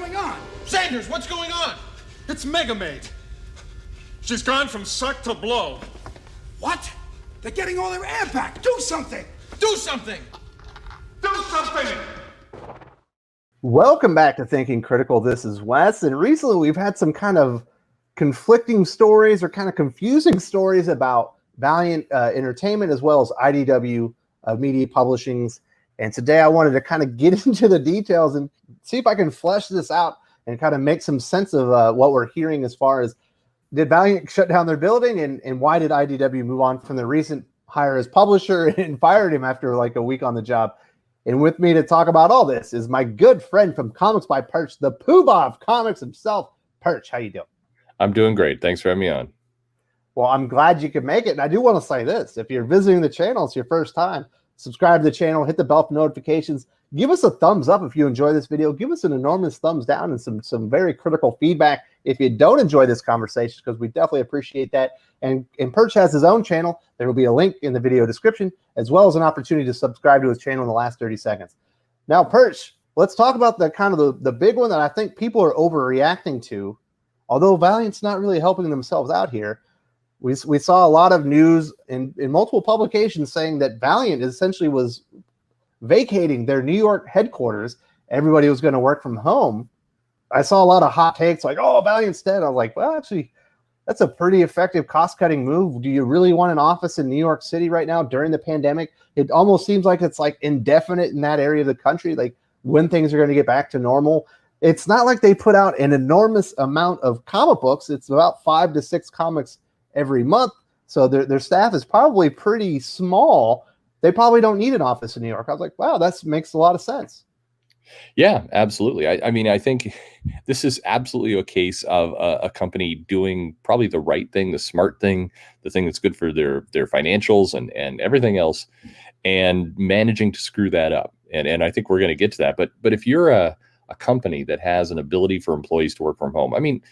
going on? Sanders, what's going on? It's Mega Maid. She's gone from suck to blow. What? They're getting all their air back. Do something. Do something. Do something. Welcome back to Thinking Critical. This is Wes, and recently we've had some kind of conflicting stories or kind of confusing stories about Valiant Entertainment as well as IDW Media Publishings. And today I wanted to kind of get into the details and see if I can flesh this out and kind of make some sense of what we're hearing as far as did Valiant shut down their building and why did IDW move on from the recent hire as publisher and fired him after like a week on the job. And with me to talk about all this is my good friend from Comics by Perch, the poobah of comics himself, Perch. How you doing? I'm doing great. Thanks for having me on. Well, I'm glad you could make it. And I do want to say this. If you're visiting the channel, it's your first time, subscribe to the channel, hit the bell for notifications. Give us a thumbs up if you enjoy this video. Give us an enormous thumbs down and some very critical feedback if you don't enjoy this conversation, because we definitely appreciate that. And Perch has his own channel. There will be a link in the video description, as well as an opportunity to subscribe to his channel in the last 30 seconds. Now, Perch, let's talk about the kind of the big one that I think people are overreacting to, although Valiant's not really helping themselves out here. We saw a lot of news in multiple publications saying that Valiant essentially was vacating their New York headquarters. Everybody was going to work from home. I saw a lot of hot takes like, oh, Valiant's dead. I was like, well, actually, that's a pretty effective cost-cutting move. Do you really want an office in New York City right now during the pandemic? It almost seems like it's like indefinite in that area of the country, like when things are going to get back to normal. It's not like they put out an enormous amount of comic books. It's about 5 to 6 comics every month. So their staff is probably pretty small. They probably don't need an office in New York. I was like, wow, that makes a lot of sense. Yeah, absolutely. I mean, I think this is absolutely a case of a company doing probably the right thing, the smart thing, the thing that's good for their financials and everything else, and managing to screw that up. And I think we're going to get to that. But if you're a company that has an ability for employees to work from home, I mean,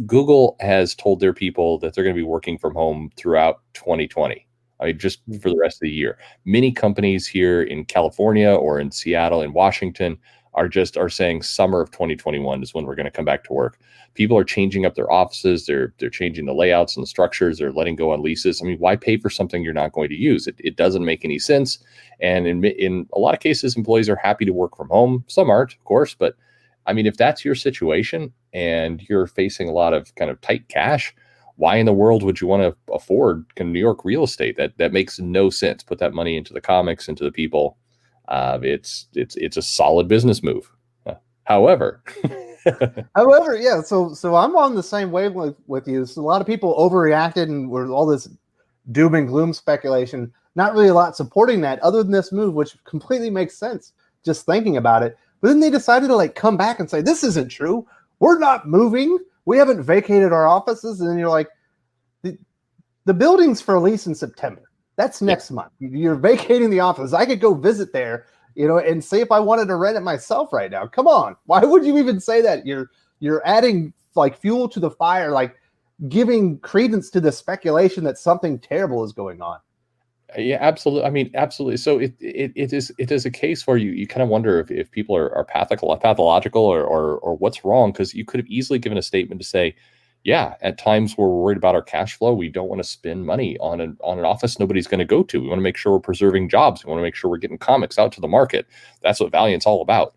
Google has told their people that they're going to be working from home throughout 2020. I mean, just for the rest of the year. Many companies here in California or in Seattle and Washington are saying summer of 2021 is when we're going to come back to work. People are changing up their offices. They're changing the layouts and the structures. They're letting go on leases. I mean, why pay for something you're not going to use? It doesn't make any sense. And in a lot of cases, employees are happy to work from home. Some aren't, of course, but I mean, if that's your situation and you're facing a lot of kind of tight cash, why in the world would you want to afford kind of New York real estate? That makes no sense. Put that money into the comics, into the people. It's a solid business move. However, yeah. So I'm on the same wavelength with you. So a lot of people overreacted and were all this doom and gloom speculation. Not really a lot supporting that, other than this move, which completely makes sense just thinking about it. But then they decided to like come back and say this isn't true. We're not moving. We haven't vacated our offices. And then you're like, the building's for lease in September. That's next month. You're vacating the office. I could go visit there, and see if I wanted to rent it myself right now. Come on. Why would you even say that? You're adding like fuel to the fire, like giving credence to the speculation that something terrible is going on. Yeah, absolutely. I mean, absolutely. So it is a case where you kind of wonder if people are pathological or what's wrong, because you could have easily given a statement to say, yeah, at times we're worried about our cash flow. We don't want to spend money on an office nobody's going to go to. We want to make sure we're preserving jobs. We want to make sure we're getting comics out to the market. That's what Valiant's all about.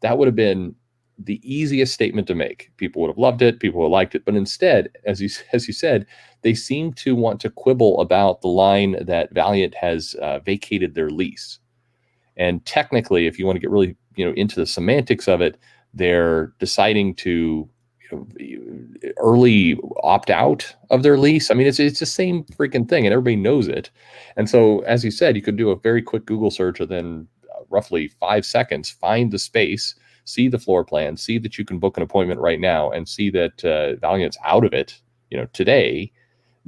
That would have been the easiest statement to make. People would have loved it. People would have liked it. But instead, as you said, they seem to want to quibble about the line that Valiant has vacated their lease. And technically, if you want to get really into the semantics of it, they're deciding to early opt out of their lease. I mean, it's the same freaking thing, and everybody knows it. And so, as you said, you could do a very quick Google search within roughly 5 seconds, find the space, see the floor plan, see that you can book an appointment right now, and see that Valiant's out of it, today,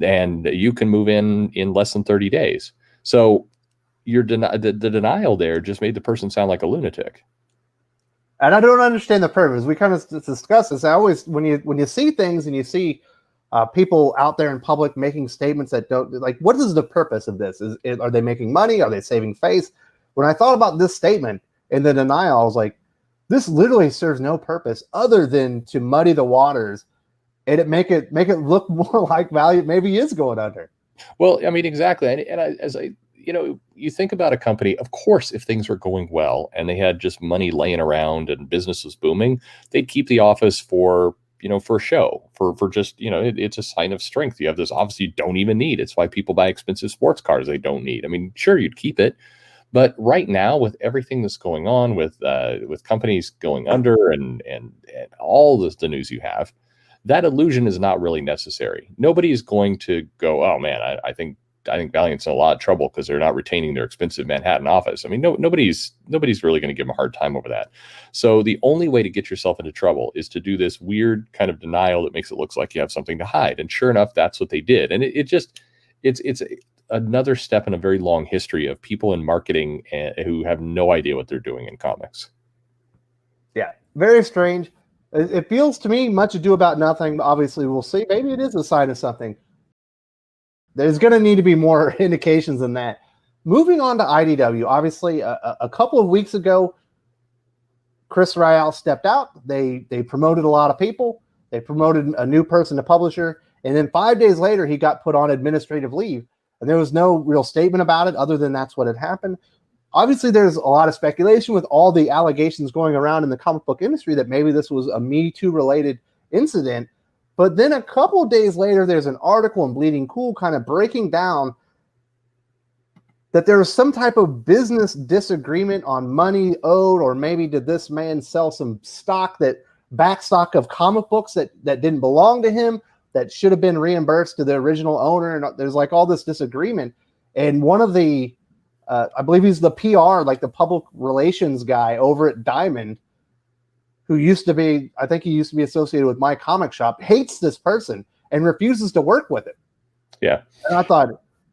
and you can move in less than 30 days. So the denial there just made the person sound like a lunatic. And I don't understand the purpose. We kind of discussed this. I always, when you see things and you see people out there in public making statements that don't, like, what is the purpose of this? Are they making money? Are they saving face? When I thought about this statement and the denial, I was like, This literally serves no purpose other than to muddy the waters and make it look more like Valiant maybe is going under. Well, I mean, exactly. As I, you think about a company, of course, if things were going well and they had just money laying around and business was booming, they'd keep the office for, for show, for just, it's a sign of strength. You have this office you don't even need. It's why people buy expensive sports cars they don't need. I mean, sure, you'd keep it. But right now, with everything that's going on with companies going under and all the news you have, that illusion is not really necessary. Nobody is going to go, oh man, I think Valiant's in a lot of trouble because they're not retaining their expensive Manhattan office. I mean, nobody's really going to give them a hard time over that. So the only way to get yourself into trouble is to do this weird kind of denial that makes it look like you have something to hide. And sure enough, that's what they did. And it's another step in a very long history of people in marketing who have no idea what they're doing in comics. Yeah, very strange. It feels to me much ado about nothing, but obviously we'll see. Maybe it is a sign of something. There's going to need to be more indications than that. Moving on to IDW, obviously a couple of weeks ago, Chris Ryall stepped out. They promoted a lot of people. They promoted a new person to publisher. And then 5 days later, he got put on administrative leave. And there was no real statement about it other than that's what had happened. Obviously, there's a lot of speculation with all the allegations going around in the comic book industry that maybe this was a Me Too related incident. But then a couple of days later, there's an article in Bleeding Cool kind of breaking down that there was some type of business disagreement on money owed, or maybe did this man sell some back stock of comic books that didn't belong to him, that should have been reimbursed to the original owner. And there's like all this disagreement. And one of the I believe he's the PR, like the public relations guy over at Diamond, who used to be associated with My Comic Shop, hates this person and refuses to work with him. Yeah. And I thought,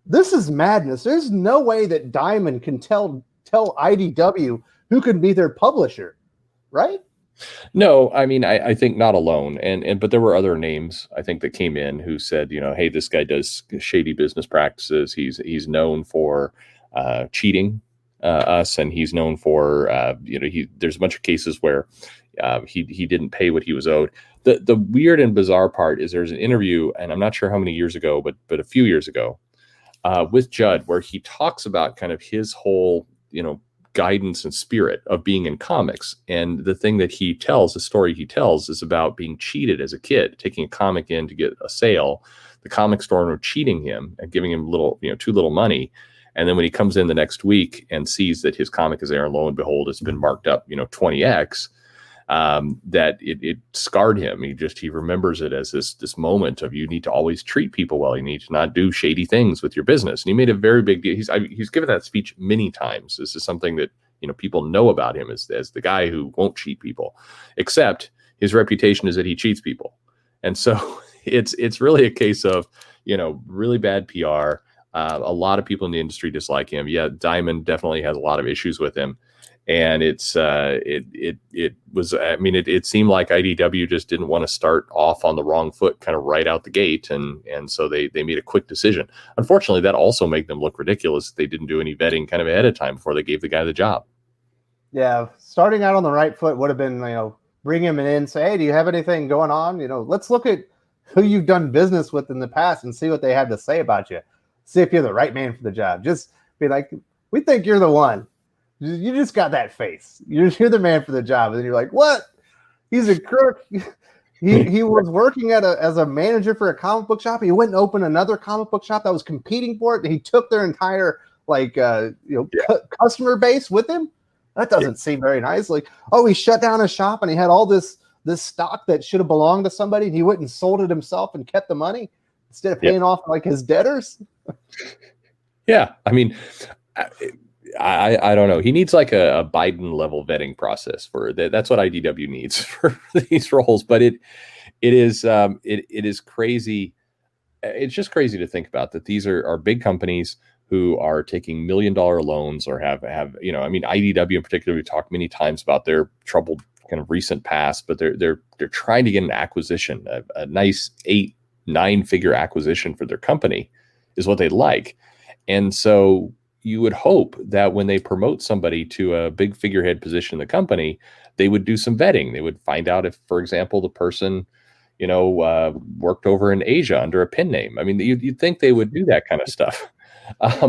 this is madness. There's no way that Diamond can tell IDW who can be their publisher, right? No, I mean, I think not alone. But there were other names, I think, that came in who said, hey, this guy does shady business practices. He's known for cheating us, and he's known for there's a bunch of cases where he didn't pay what he was owed. The weird and bizarre part is there's an interview, and I'm not sure how many years ago, but a few years ago, with Judd, where he talks about kind of his whole guidance and spirit of being in comics. And the thing that the story he tells is about being cheated as a kid, taking a comic in to get a sale, the comic store owner cheating him and giving him too little money. And then when he comes in the next week and sees that his comic is there, and lo and behold, it's been marked up, 20x, that it scarred him. He remembers it as this moment of, you need to always treat people well. You need to not do shady things with your business. And he made a very big deal. He's given that speech many times. This is something that, people know about him as the guy who won't cheat people, except his reputation is that he cheats people. And so it's really a case of, really bad PR. A lot of people in the industry dislike him. Yeah, Diamond definitely has a lot of issues with him, and it seemed like IDW just didn't want to start off on the wrong foot, kind of right out the gate, and so they made a quick decision. Unfortunately, that also made them look ridiculous. They didn't do any vetting kind of ahead of time before they gave the guy the job. Yeah, starting out on the right foot would have been, bring him in, say, hey, do you have anything going on? Let's look at who you've done business with in the past and see what they have to say about you. See if you're the right man for the job. Just be like, we think you're the one. You just got that face. You're the man for the job. And then you're like, what? He's a crook. He was working as a manager for a comic book shop. He went and opened another comic book shop that was competing for it. And he took their entire customer base with him. That doesn't seem very nice. Like, he shut down his shop and he had all this stock that should have belonged to somebody, and he went and sold it himself and kept the money instead of paying off like his debtors. Yeah, I mean, I don't know. He needs like a Biden level vetting process for that. That's what IDW needs for these roles. But it is crazy. It's just crazy to think about that. These are big companies who are taking $1 million loans, or have IDW in particular. We talked many times about their troubled kind of recent past, but they're trying to get an acquisition, a nice 8-9 figure acquisition for their company is what they like. And so, you would hope that when they promote somebody to a big figurehead position in the company, they would do some vetting. They would find out if, for example, the person, worked over in Asia under a pen name. I mean, you'd think they would do that kind of stuff.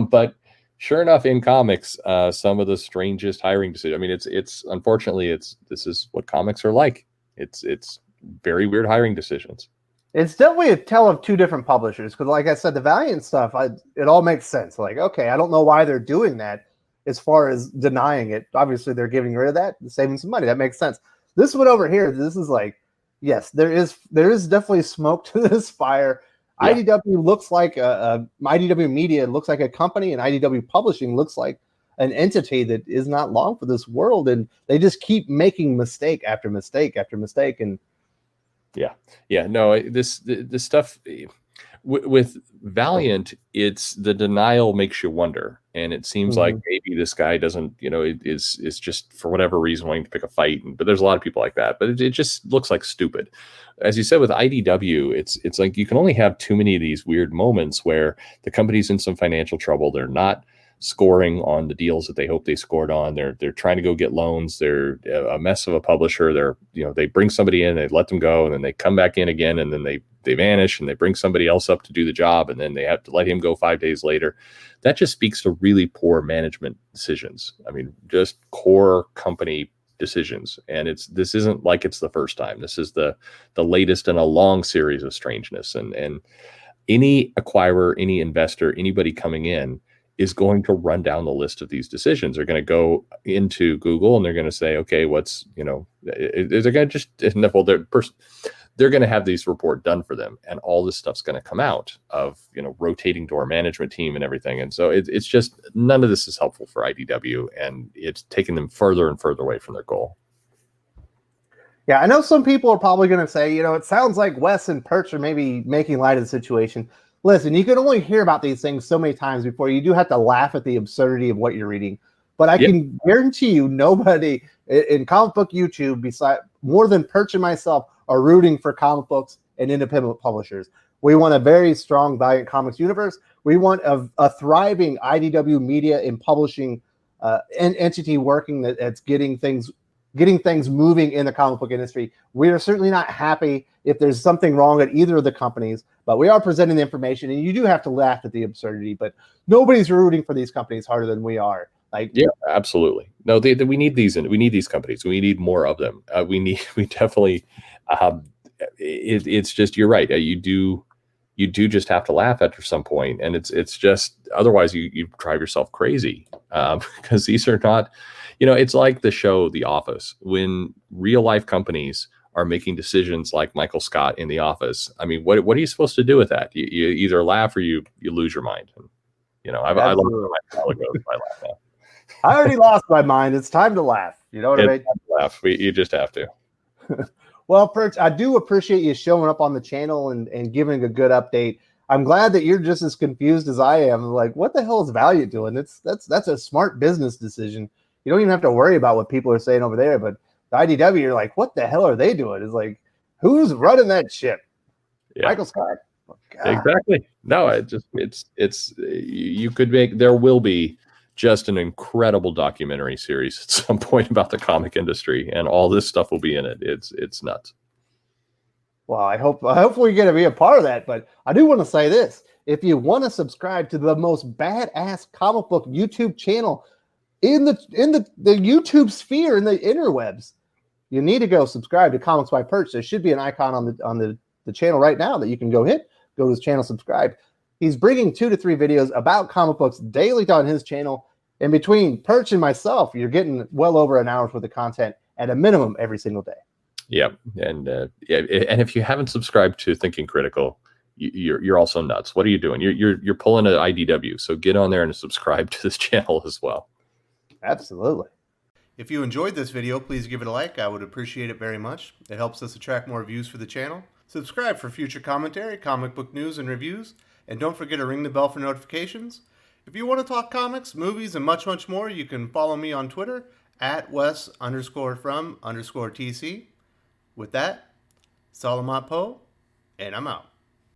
But sure enough, in comics, some of the strangest hiring decisions. I mean, it's unfortunately, this is what comics are like. It's very weird hiring decisions. It's definitely a tale of two different publishers, because like I said, the Valiant stuff, it all makes sense. Like, okay, I don't know why they're doing that as far as denying it. Obviously, they're getting rid of that, saving some money. That makes sense. This one over here, this is like, yes, there is definitely smoke to this fire. Yeah. IDW looks like IDW Media looks like a company, and IDW Publishing looks like an entity that is not long for this world, and they just keep making mistake after mistake after mistake. And this stuff with Valiant, it's the denial makes you wonder, and it seems like maybe this guy doesn't, is just for whatever reason wanting to pick a fight. But there's a lot of people like that. But it just looks like stupid. As you said with IDW, it's like you can only have too many of these weird moments where the company's in some financial trouble. They're not scoring on the deals that they hope they scored on. They're trying to go get loans. They're a mess of a publisher. They bring somebody in, they let them go, and then they come back in again, and then they vanish, and they bring somebody else up to do the job, and then they have to let him go 5 days later. That just speaks to really poor management decisions. I mean, just core company decisions. And this isn't like it's the first time. This is the latest in a long series of strangeness. And any acquirer, any investor, anybody coming in is going to run down the list of these decisions. They're going to go into Google and they're going to say, okay, they're going to just, they're going to have these report done for them, and all this stuff's going to come out of, rotating door management team and everything. And so it's just, none of this is helpful for IDW, and it's taking them further and further away from their goal. Yeah, I know some people are probably going to say, it sounds like Wes and Perch are maybe making light of the situation. Listen, you can only hear about these things so many times before you do have to laugh at the absurdity of what you're reading. But I can guarantee you nobody in comic book YouTube, beside more than Perch and myself, are rooting for comic books and independent publishers. We want a very strong Valiant Comics universe. We want a thriving IDW media and publishing entity working that's getting things moving in the comic book industry. We are certainly not happy if there's something wrong at either of the companies, but we are presenting the information, and you do have to laugh at the absurdity, but nobody's rooting for these companies harder than we are. Yeah, absolutely. No, we need these, and we need these companies. We need more of them. We definitely, it's just, you're right. You do just have to laugh after some point, and it's just, otherwise you drive yourself crazy, because these are not, it's like the show The Office. When real life companies are making decisions like Michael Scott in The Office, I mean, what are you supposed to do with that? You either laugh or you lose your mind. And, I love my I laugh now. I already lost my mind. It's time to laugh. You know what I mean? Laugh. You just have to. Well, Perch, I do appreciate you showing up on the channel and giving a good update. I'm glad that you're just as confused as I am. Like, what the hell is Valiant doing? That's a smart business decision. You don't even have to worry about what people are saying over there. But the IDW, you're like, what the hell are they doing? It's like, who's running that ship? Yeah. Michael Scott. Oh, exactly. No, you could there will be just an incredible documentary series at some point about the comic industry, and all this stuff will be in it. It's nuts. Well, I hope we're going to be a part of that. But I do want to say this: if you want to subscribe to the most badass comic book YouTube channel in the YouTube sphere, in the interwebs, you need to go subscribe to Comics by Perch. There should be an icon on the channel right now that you can go to his channel, subscribe. He's bringing 2 to 3 videos about comic books daily on his channel. And between Perch and myself, you're getting well over an hour's worth of content at a minimum every single day. Yeah, and if you haven't subscribed to Thinking Critical, you're also nuts. What are you doing? You're pulling an IDW. So get on there and subscribe to this channel as well. Absolutely. If you enjoyed this video, please give it a like. I would appreciate it very much. It helps us attract more views for the channel. Subscribe for future commentary, comic book news, and reviews. And don't forget to ring the bell for notifications. If you want to talk comics, movies, and much, much more, you can follow me on Twitter at Wes_from_TC. With that, Salamat Po, and I'm out.